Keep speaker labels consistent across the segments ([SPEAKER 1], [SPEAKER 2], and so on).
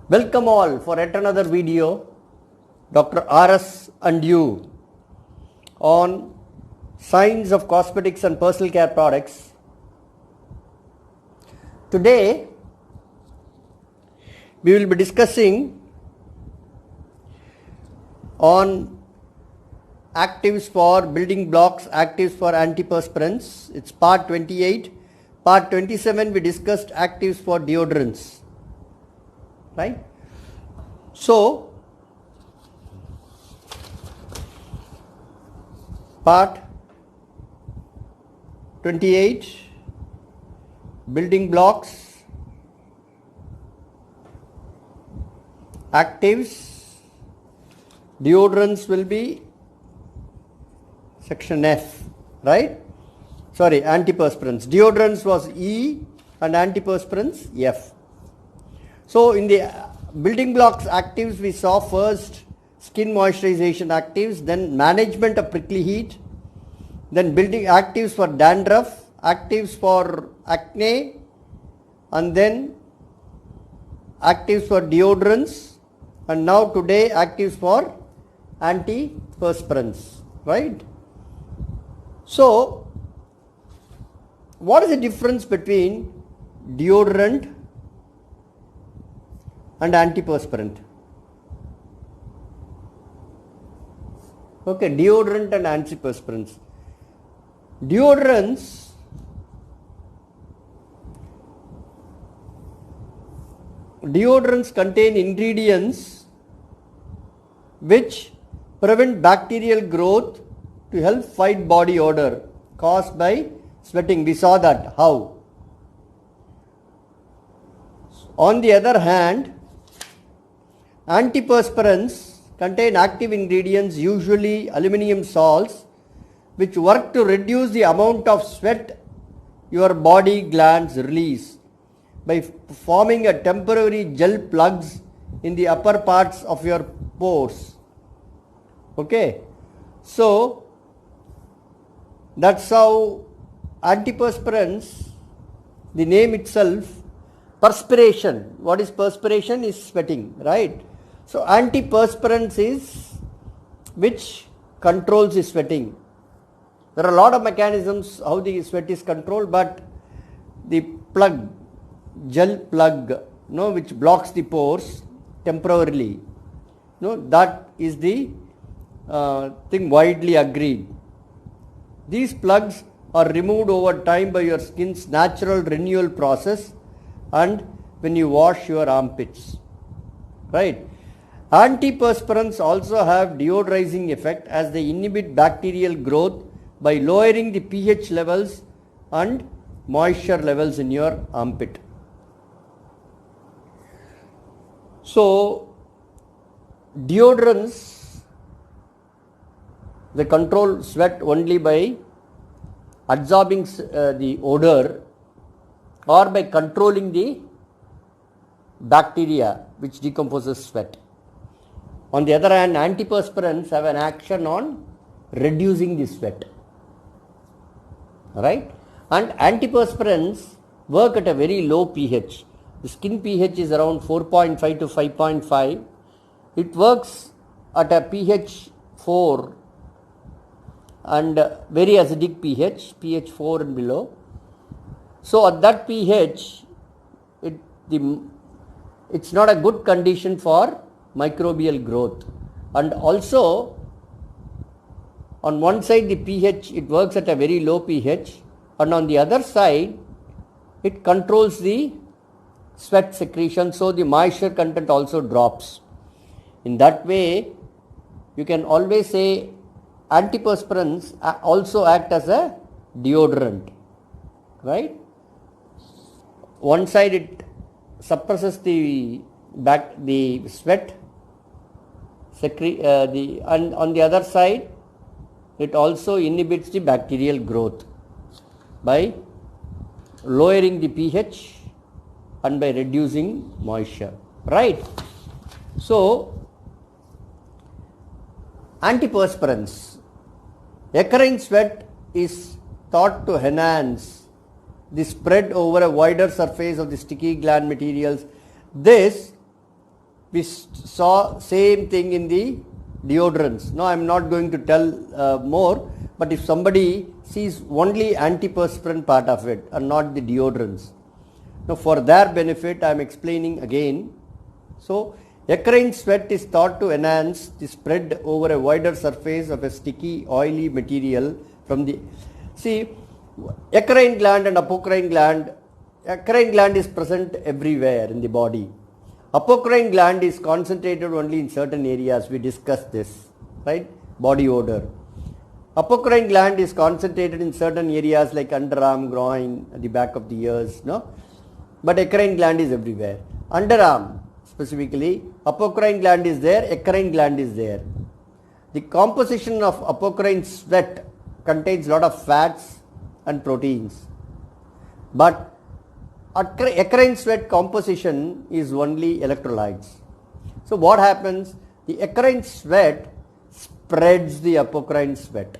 [SPEAKER 1] Welcome all for yet another video, Dr. RS and you, on science of cosmetics and personal care products. Today we will be discussing on actives for building blocks, actives for antiperspirants. It's part 28. Part 27 we discussed actives for deodorants. Right? So, part 28, building blocks, actives, deodorants will be section F, right? Sorry, antiperspirants. Deodorants was E and antiperspirants F. So, in the building blocks actives, we saw first skin moisturization actives, then management of prickly heat, then building actives for dandruff, actives for acne, and then actives for deodorants, and now today actives for antiperspirants, right? So, what is the difference between deodorant and antiperspirant? Okay, deodorant and antiperspirants. Deodorants contain ingredients which prevent bacterial growth to help fight body odor caused by sweating. We saw that. How? On the other hand, antiperspirants contain active ingredients, usually aluminum salts, which work to reduce the amount of sweat your body glands release by forming a temporary gel plugs in the upper parts of your pores. Okay, so that's how antiperspirants, the name itself, perspiration. What is perspiration? Is sweating, right? So antiperspirants is which controls the sweating. There are a lot of mechanisms how the sweat is controlled, but the plug, gel plug, which blocks the pores temporarily, that is the thing widely agreed. These plugs are removed over time by your skin's natural renewal process and when you wash your armpits, right? Antiperspirants also have deodorizing effect as they inhibit bacterial growth by lowering the pH levels and moisture levels in your armpit. So, deodorants, they control sweat only by absorbing the odor or by controlling the bacteria which decomposes sweat. On the other hand, antiperspirants have an action on reducing the sweat, right? And antiperspirants work at a very low pH. The skin pH is around 4.5 to 5.5. It works at a pH 4 and very acidic pH 4 and below. So at that pH, it's not a good condition for microbial growth. And also, on one side the pH, it works at a very low pH, and on the other side, it controls the sweat secretion, so the moisture content also drops. In that way, you can always say antiperspirants also act as a deodorant, right? One side it suppresses the sweat and on the other side it also inhibits the bacterial growth by lowering the pH and by reducing moisture, right? So, antiperspirants, occurring sweat is thought to enhance the spread over a wider surface of the sticky gland materials. This we saw same thing in the deodorants. Now I am not going to tell more, but if somebody sees only antiperspirant part of it and not the deodorants, now for their benefit I am explaining again. So eccrine sweat is thought to enhance the spread over a wider surface of a sticky oily material from the, see, eccrine gland and apocrine gland. Eccrine gland is present everywhere in the body. Apocrine gland is concentrated only in certain areas. We discussed this, right? Body odor. Apocrine gland is concentrated in certain areas like underarm, groin, at the back of the ears, no? But eccrine gland is everywhere. Underarm specifically, apocrine gland is there, eccrine gland is there. The composition of apocrine sweat contains a lot of fats and proteins. But eccrine sweat composition is only electrolytes. So what happens? The eccrine sweat spreads the apocrine sweat.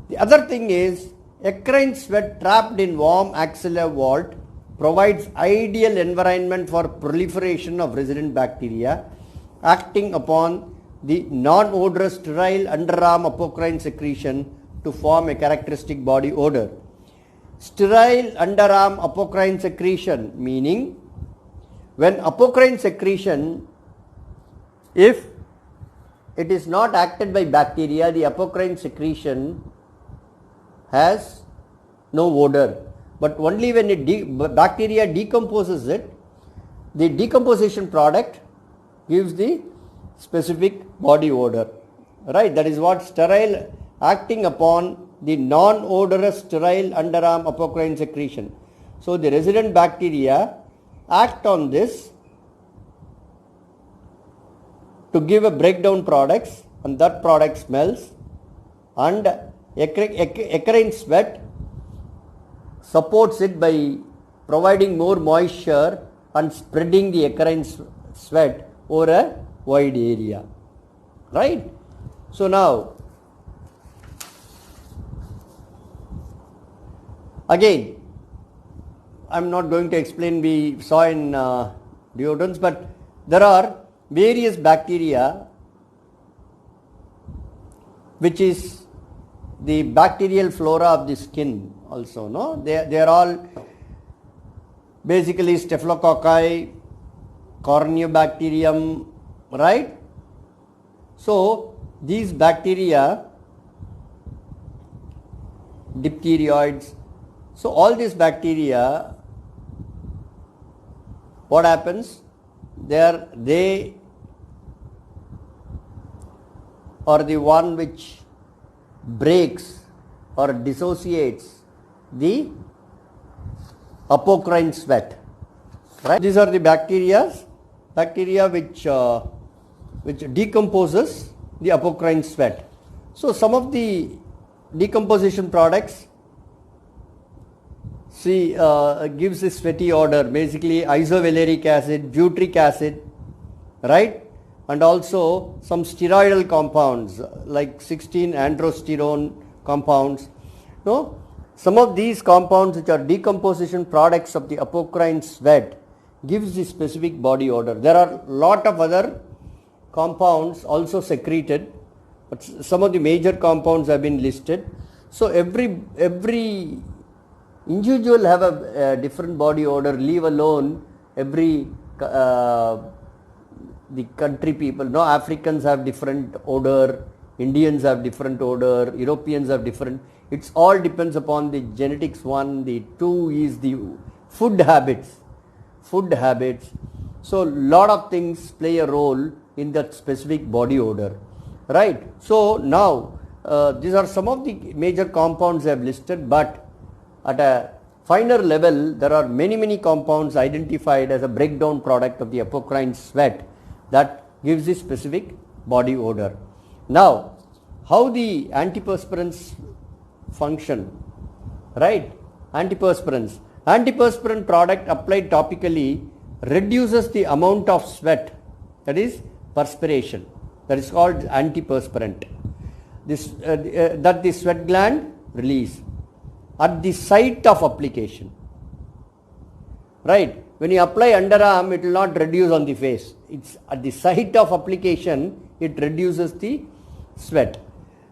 [SPEAKER 1] The other thing is, eccrine sweat trapped in warm axillary vault provides ideal environment for proliferation of resident bacteria acting upon the non-odorous sterile underarm apocrine secretion to form a characteristic body odor. Sterile underarm apocrine secretion, meaning when apocrine secretion, if it is not acted by bacteria, the apocrine secretion has no odor. But only when bacteria decomposes it, the decomposition product gives the specific body odor. Right? That is what sterile, acting upon the non-odorous sterile underarm apocrine secretion. So the resident bacteria act on this to give a breakdown products, and that product smells, and eccrine sweat supports it by providing more moisture and spreading the eccrine sweat over a wide area. Right? So now, again, I am not going to explain, we saw in deodorants, but there are various bacteria which is the bacterial flora of the skin also, no? They are all basically staphylococci, corneobacterium, right? So these bacteria, diphtheroids, so all these bacteria, what happens? They are the one which breaks or dissociates the apocrine sweat. Right? These are the bacteria which decomposes the apocrine sweat. So some of the decomposition products gives a sweaty odor, basically isovaleric acid, butyric acid, right? And also some steroidal compounds like 16-androsterone compounds. No? Some of these compounds which are decomposition products of the apocrine sweat gives the specific body odor. There are a lot of other compounds also secreted, but some of the major compounds have been listed. So every individual have a different body odor, leave alone every the country people. No, Africans have different odor, Indians have different odor, Europeans have different. It's all depends upon the genetics. One, the two is the food habits. So lot of things play a role in that specific body odor, right? So now these are some of the major compounds I have listed, but at a finer level there are many compounds identified as a breakdown product of the apocrine sweat that gives the specific body odor. Now, how the antiperspirants function, right? Antiperspirant product applied topically reduces the amount of sweat, that is perspiration, that is called antiperspirant, that the sweat gland release at the site of application, right? when you apply underarm, it will not reduce on the face. It's at the site of application, it reduces the sweat.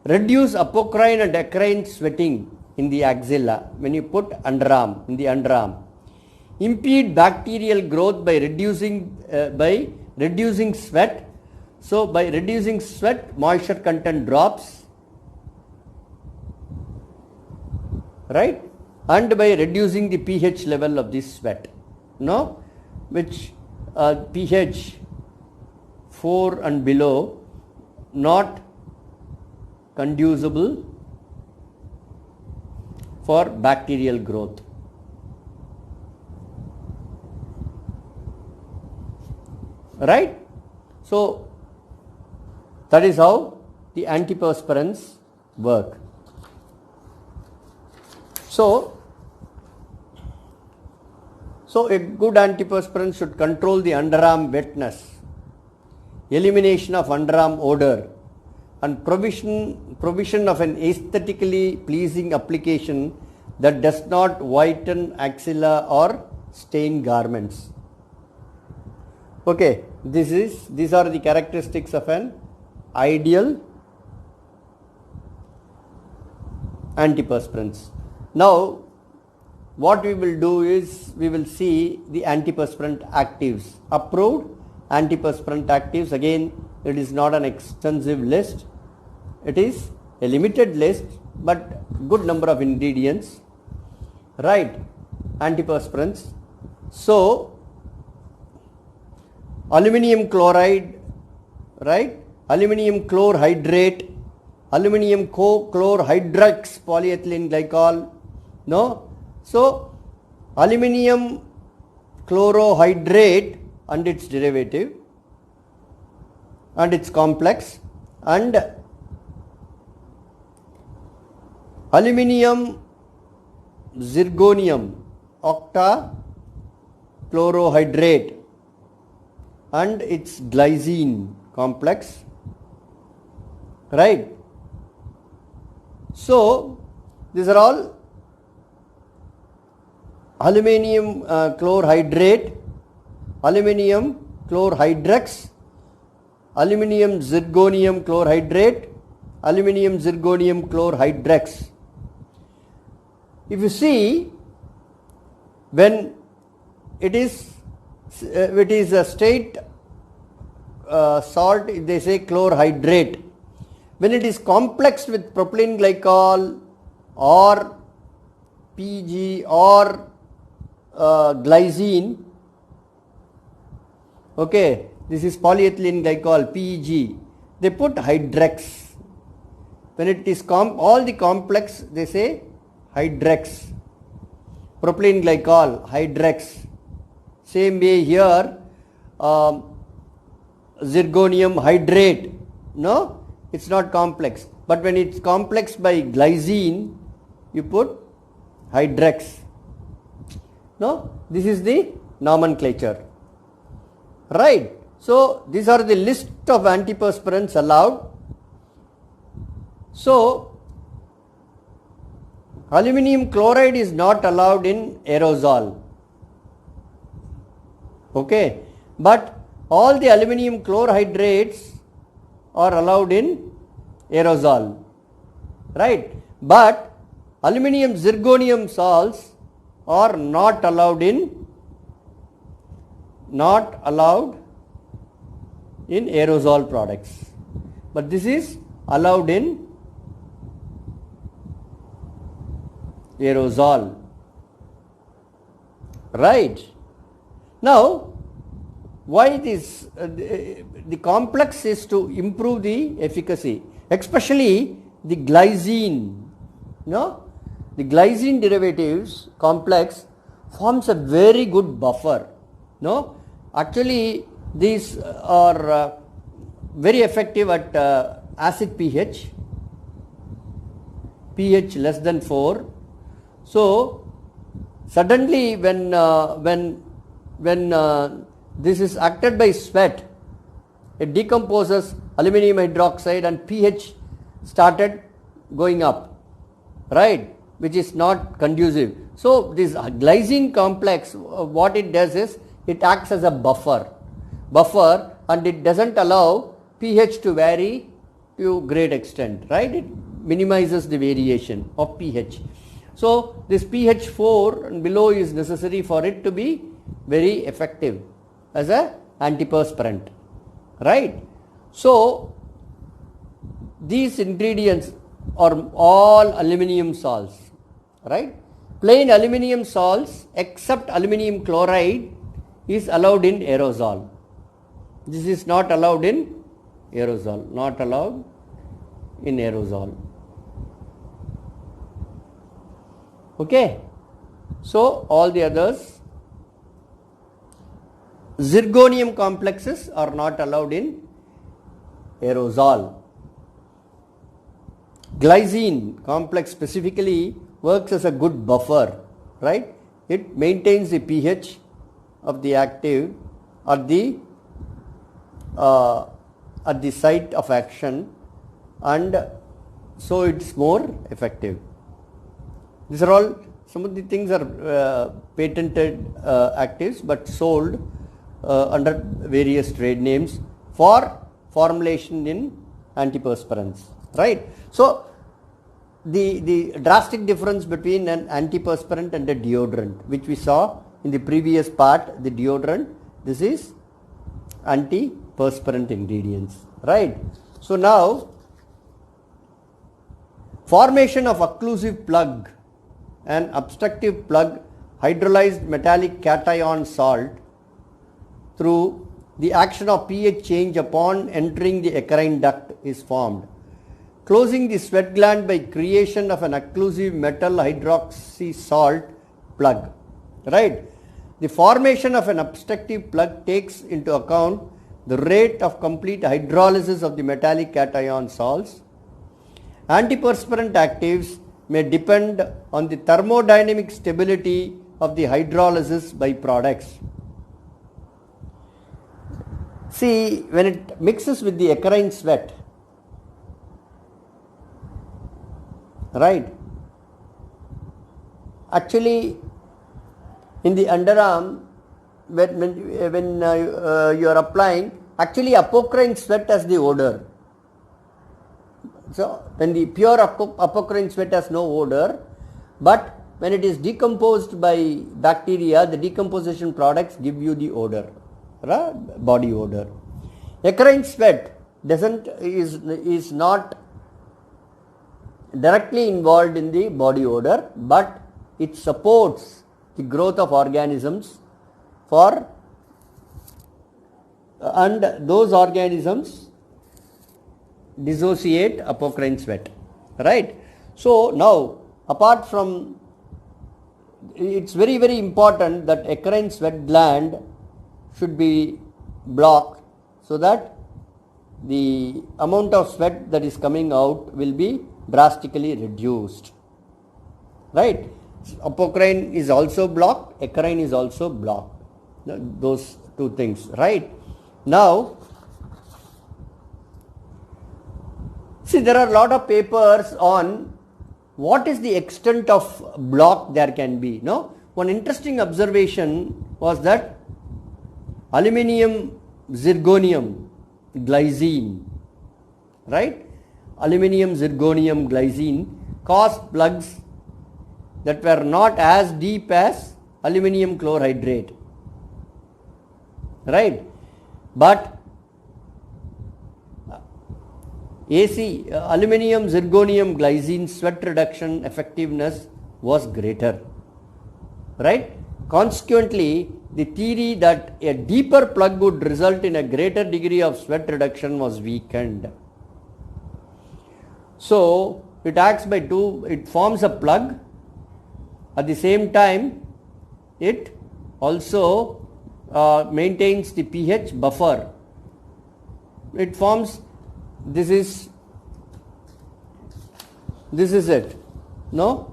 [SPEAKER 1] Reduce apocrine and acrine sweating in the axilla when you put underarm, in the underarm. Impede bacterial growth by reducing sweat. So by reducing sweat, moisture content drops, right? And by reducing the pH level of this sweat, which pH 4 and below, not conducible for bacterial growth. Right? So that is how the antiperspirants work. So a good antiperspirant should control the underarm wetness, elimination of underarm odor, and provision of an aesthetically pleasing application that does not whiten axilla or stain garments. Okay, these are the characteristics of an ideal antiperspirants. Now what we will do is we will see the antiperspirant actives. Approved antiperspirant actives, again it is not an extensive list, it is a limited list but good number of ingredients, right? Antiperspirants. So aluminum chloride, right? Aluminum chlorhydrate, aluminum chlorhydrix polyethylene glycol, so aluminum chlorohydrate and its derivative and its complex, and aluminum zirconium octachlorohydrate and its glycine complex, right? So these are all aluminum chlorhydrate, aluminum chlorhydrix, aluminum zirconium chlorhydrate, aluminum zirconium chlorhydrix. If you see, when it is a straight salt, they say chlorhydrate. When it is complexed with propylene glycol or PG or glycine, okay, this is polyethylene glycol, PEG, they put hydrex. When it is all the complex, they say hydrex. Propylene glycol, hydrex. Same way here, zirconium hydrate, it's not complex, but when it's complex by glycine, you put hydrex. This is the nomenclature, right? So these are the list of antiperspirants allowed. So aluminum chloride is not allowed in aerosol, okay, but all the aluminum chlorhydrates are allowed in aerosol, right? But aluminum zirconium salts are not allowed in aerosol products, but this is allowed in aerosol, right? Now why this? The complex is to improve the efficacy, especially the glycine. The glycine derivatives complex forms a very good buffer. Actually these are very effective at acid pH less than 4. So suddenly when this is acted by sweat, it decomposes aluminum hydroxide and pH started going up, right? which is not conducive. So this glycine complex, what it does is it acts as a buffer and it doesn't allow pH to vary to great extent, right? It minimizes the variation of pH. So this pH 4 and below is necessary for it to be very effective as a antiperspirant, right? So these ingredients are all aluminum salts, right? Plain aluminum salts except aluminum chloride is allowed in aerosol. This is not allowed in aerosol, not allowed in aerosol. Okay, so all the others, zirconium complexes are not allowed in aerosol. Glycine complex specifically works as a good buffer, right? It maintains the pH of the active at the site of action, and so it's more effective. These are all, some of the things are patented actives but sold under various trade names for formulation in antiperspirants, right? So the drastic difference between an antiperspirant and a deodorant, which we saw in the previous part, the deodorant, this is antiperspirant ingredients, right? So now, formation of occlusive plug and obstructive plug hydrolyzed metallic cation salt through the action of pH change upon entering the eccrine duct is formed. Closing the sweat gland by creation of an occlusive metal hydroxy salt plug, right? The formation of an obstructive plug takes into account the rate of complete hydrolysis of the metallic cation salts. Antiperspirant actives may depend on the thermodynamic stability of the hydrolysis byproducts. See, when it mixes with the eccrine sweat, right, actually in the underarm, when you are applying, actually apocrine sweat has the odor. So when the pure apocrine sweat has no odor, but when it is decomposed by bacteria, the decomposition products give you the odor, right? Body odor. Eccrine sweat is not directly involved in the body odor, but it supports the growth of organisms and those organisms dissociate apocrine sweat, right? So now, apart from, it's very, very important that eccrine sweat gland should be blocked so that the amount of sweat that is coming out will be drastically reduced, right? Apocrine is also blocked, eccrine is also blocked, those two things, right? Now, see, there are a lot of papers on what is the extent of block there can be. No, one interesting observation was that aluminium zirconium glycine, right? Aluminium zirconium glycine caused plugs that were not as deep as aluminium chlorhydrate, right? But AC, aluminium zirconium glycine sweat reduction effectiveness was greater, right? Consequently, the theory that a deeper plug would result in a greater degree of sweat reduction was weakened. So it acts by it forms a plug. At the same time, it also maintains the pH buffer. It forms, this is it, no?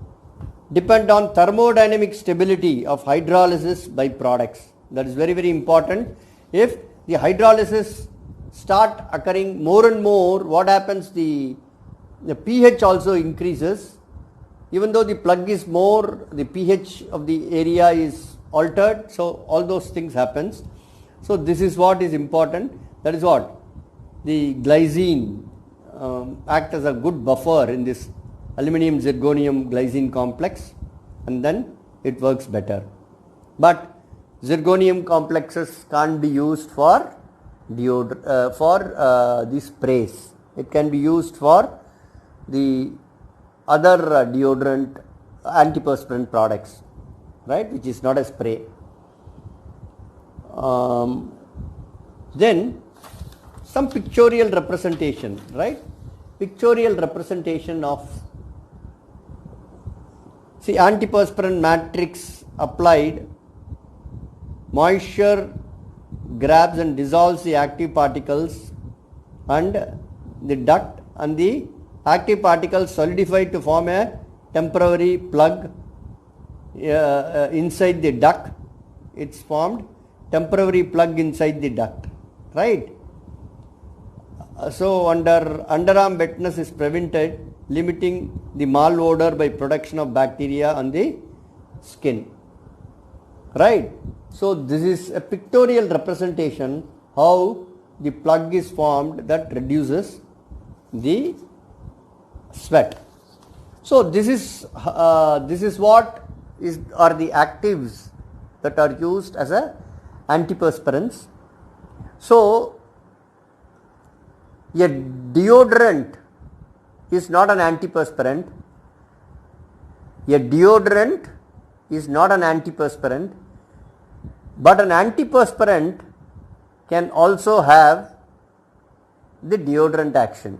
[SPEAKER 1] Depend on thermodynamic stability of hydrolysis by products. That is very, very important. If the hydrolysis start occurring more and more, what happens? The pH also increases, even though the plug is more, the pH of the area is altered, so all those things happens. So this is what is important. That is what the glycine act as a good buffer in this aluminum zirconium glycine complex, and then it works better. But zirconium complexes can't be used for the sprays. It can be used for the other deodorant, antiperspirant products, right, which is not a spray. Then some pictorial representation, right? Pictorial representation of, see, antiperspirant matrix applied, moisture grabs and dissolves the active particles and the duct, and the active particles solidify to form a temporary plug inside the duct. It's formed temporary plug inside the duct, right? So underarm wetness is prevented, limiting the malodor by production of bacteria on the skin, right? So this is a pictorial representation how the plug is formed that reduces the sweat. So this is what are the actives that are used as a antiperspirants. So a deodorant is not an antiperspirant. A deodorant is not an antiperspirant, but an antiperspirant can also have the deodorant action,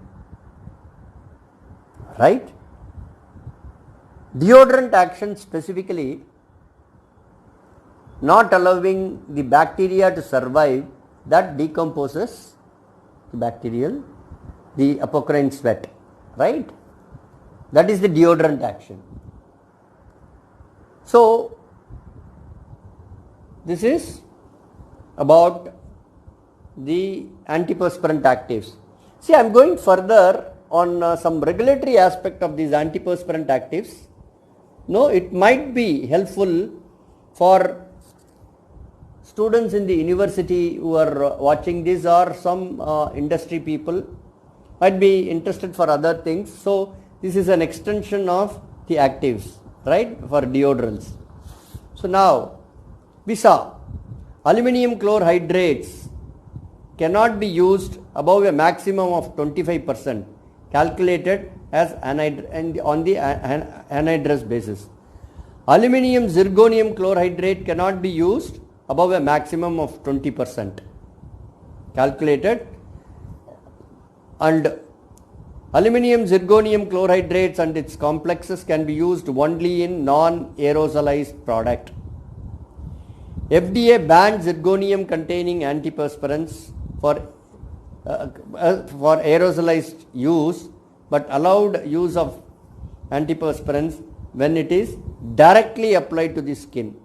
[SPEAKER 1] right? Deodorant action specifically not allowing the bacteria to survive, that decomposes the bacterial, the apocrine sweat, right? That is the deodorant action. So this is about the antiperspirant actives. See, I am going further on some regulatory aspect of these antiperspirant actives. No, it might be helpful for students in the university who are watching this, or some industry people might be interested for other things. So this is an extension of the actives, right, for deodorants. So now we saw aluminum chlorhydrates cannot be used above a maximum of 25%, calculated as on the anhydrous basis. Aluminum zirconium chlorhydrate cannot be used above a maximum of 20%, calculated, and aluminum zirconium chlorhydrates and its complexes can be used only in non-aerosolized product. FDA banned zirconium containing antiperspirants for aerosolized use, but allowed use of antiperspirants when it is directly applied to the skin.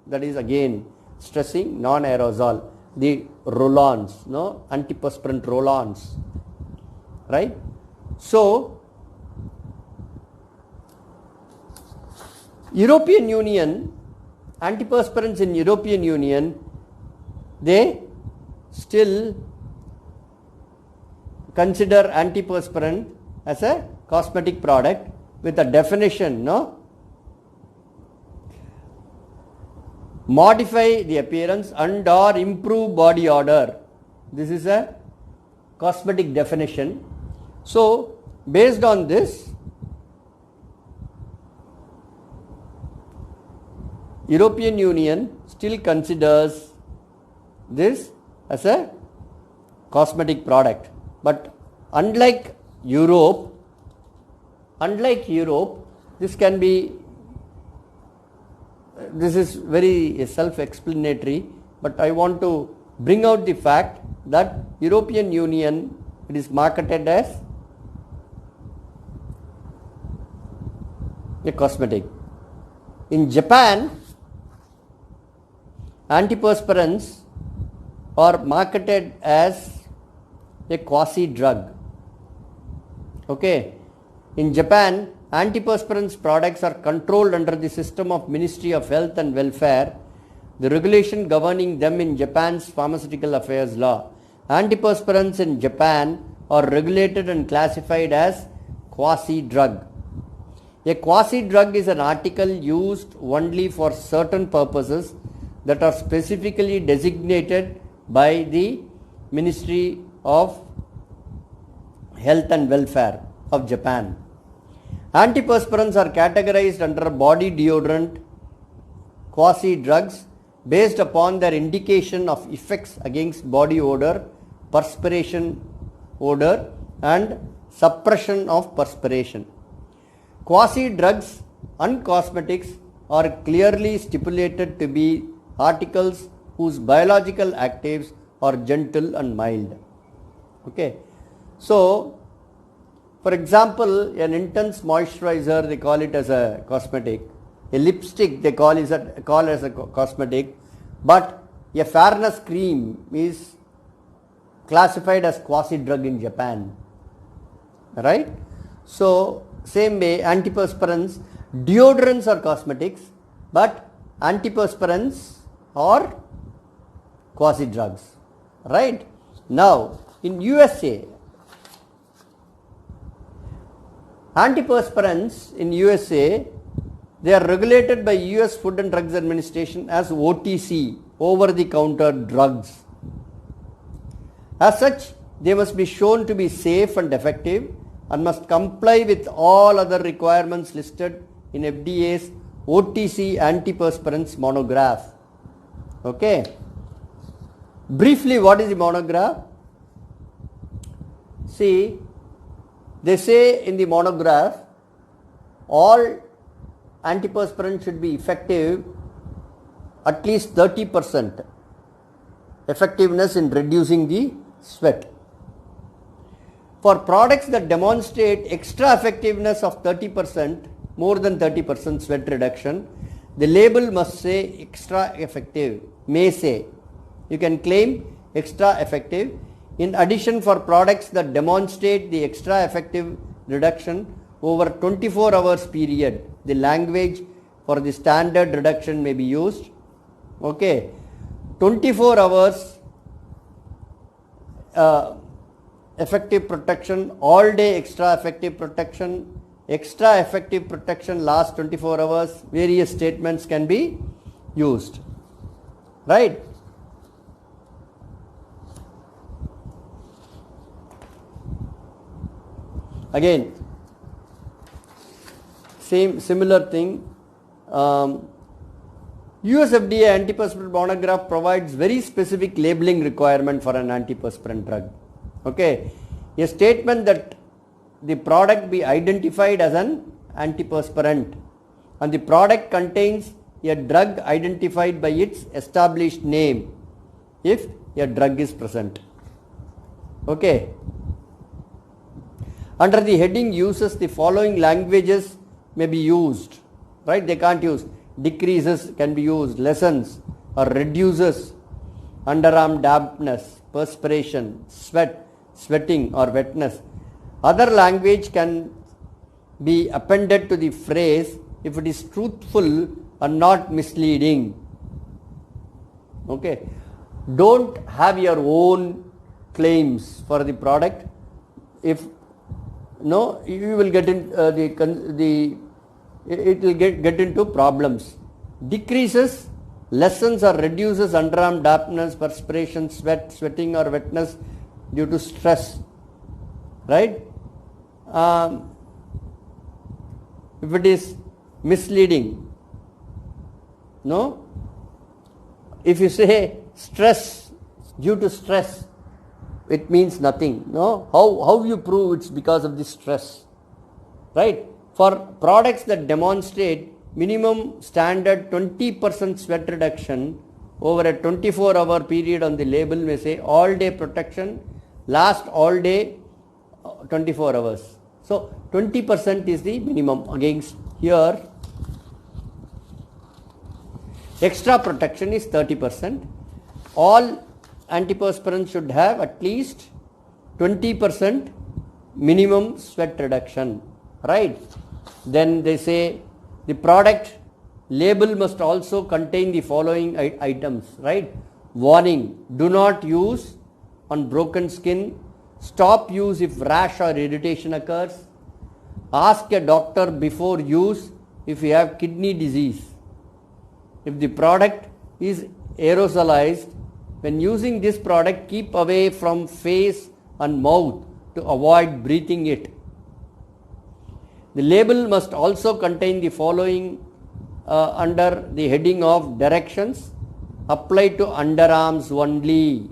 [SPEAKER 1] That is again stressing non-aerosol, the roll-ons, no, antiperspirant roll-ons, right? So European Union, antiperspirants in European Union, they still consider antiperspirant as a cosmetic product with a definition, no, modify the appearance and or improve body odor. This is a cosmetic definition. So based on this, European Union still considers this as a cosmetic product. But unlike Europe, this can be, this is very self-explanatory, but I want to bring out the fact that European Union, it is marketed as a cosmetic. In Japan, antiperspirants are marketed as a quasi drug. Okay, in Japan antiperspirants products are controlled under the system of Ministry of Health and Welfare, the regulation governing them in Japan's Pharmaceutical Affairs Law. Antiperspirants in Japan are regulated and classified as quasi-drug. A quasi-drug is an article used only for certain purposes that are specifically designated by the Ministry of Health and Welfare of Japan. Antiperspirants are categorized under body deodorant quasi-drugs based upon their indication of effects against body odor, perspiration odor, and suppression of perspiration. Quasi-drugs and cosmetics are clearly stipulated to be articles whose biological actives are gentle and mild. Okay. So, for example, an intense moisturizer, they call it as a cosmetic. A lipstick, they call as a cosmetic. But a fairness cream is classified as quasi-drug in Japan. Right? So, same way, antiperspirants, deodorants are cosmetics, but antiperspirants are quasi-drugs. Right? Now, in USA, antiperspirants in USA, they are regulated by US Food and Drugs Administration as OTC, over-the-counter drugs. As such, they must be shown to be safe and effective and must comply with all other requirements listed in FDA's OTC antiperspirants monograph. Okay. Briefly, what is the monograph? See, they say in the monograph, all antiperspirants should be effective at least 30% effectiveness in reducing the sweat. For products that demonstrate extra effectiveness of 30%, more than 30% sweat reduction, the label must say extra effective, may say. You can claim extra effective. In addition, for products that demonstrate the extra effective reduction over 24 hours period, the language for the standard reduction may be used. Okay, 24 hours effective protection, all day extra effective protection last 24 hours, various statements can be used. Right? Again, similar thing. US FDA antiperspirant monograph provides very specific labeling requirement for an antiperspirant drug. Okay, a statement that the product be identified as an antiperspirant and the product contains a drug identified by its established name if a drug is present. Okay. Under the heading uses, the following languages may be used. Right? They can't use decreases, can be used, lessens or reduces underarm dampness, perspiration, sweating or wetness. Other language can be appended to the phrase if it is truthful and not misleading. Okay. Don't have your own claims for the product. If no, you will get in it will get into problems. Decreases, lessens or reduces underarm dampness, perspiration, sweating or wetness due to stress. Right? If it is misleading, no? If you say stress, due to stress, it means nothing. No? How you prove it's because of the stress? Right? For products that demonstrate minimum standard 20% sweat reduction over a 24-hour period on the label may say all day protection, last all day 24 hours. So 20% is the minimum. Against here extra protection is 30%. All antiperspirants should have at least 20% minimum sweat reduction. Right? Then they say the product label must also contain the following items, right? Warning, do not use on broken skin, stop use if rash or irritation occurs, ask a doctor before use if you have kidney disease. If the product is aerosolized, when using this product, keep away from face and mouth to avoid breathing it. The label must also contain the following under the heading of directions: apply to underarms only.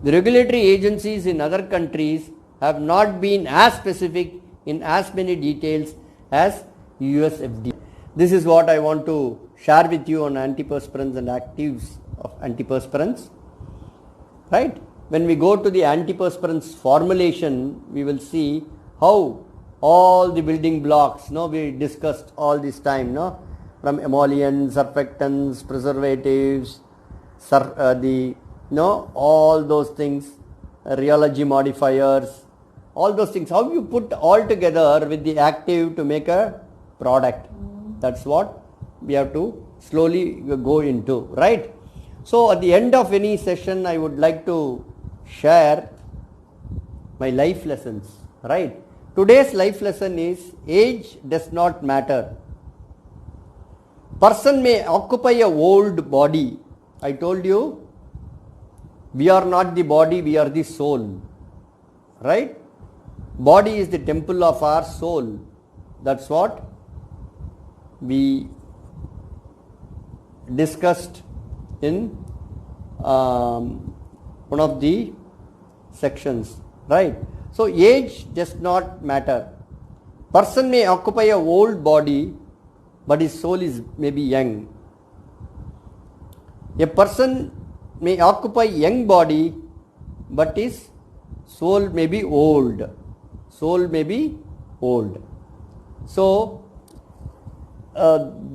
[SPEAKER 1] The regulatory agencies in other countries have not been as specific in as many details as US FDA. This is what I want to share with you on antiperspirants and actives of antiperspirants. Right? When we go to the antiperspirants formulation, we will see how all the building blocks, we discussed all this time, from emollients, surfactants, preservatives, all those things, rheology modifiers, all those things, how you put all together with the active to make a product. That's what we have to slowly go into, right? So at the end of any session, I would like to share my life lessons, right? Today's life lesson is age does not matter. Person may occupy a old body. I told you, we are not the body, we are the soul, right? Body is the temple of our soul. That's what we discussed in one of the sections, right? So age does not matter. Person may occupy a old body, but his soul is maybe young. A person may occupy young body, but his soul may be old. Soul may be old. So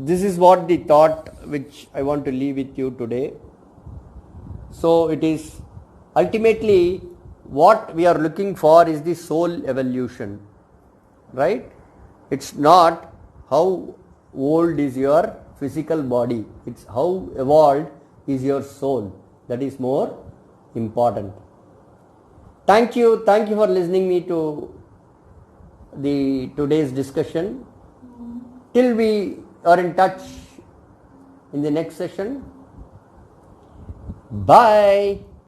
[SPEAKER 1] this is what the thought which I want to leave with you today. So it is ultimately what we are looking for is the soul evolution, right? It's not how old is your physical body, it's how evolved is your soul. That is more important. Thank you for listening me to today's discussion. Till we are in touch in the next session. Bye.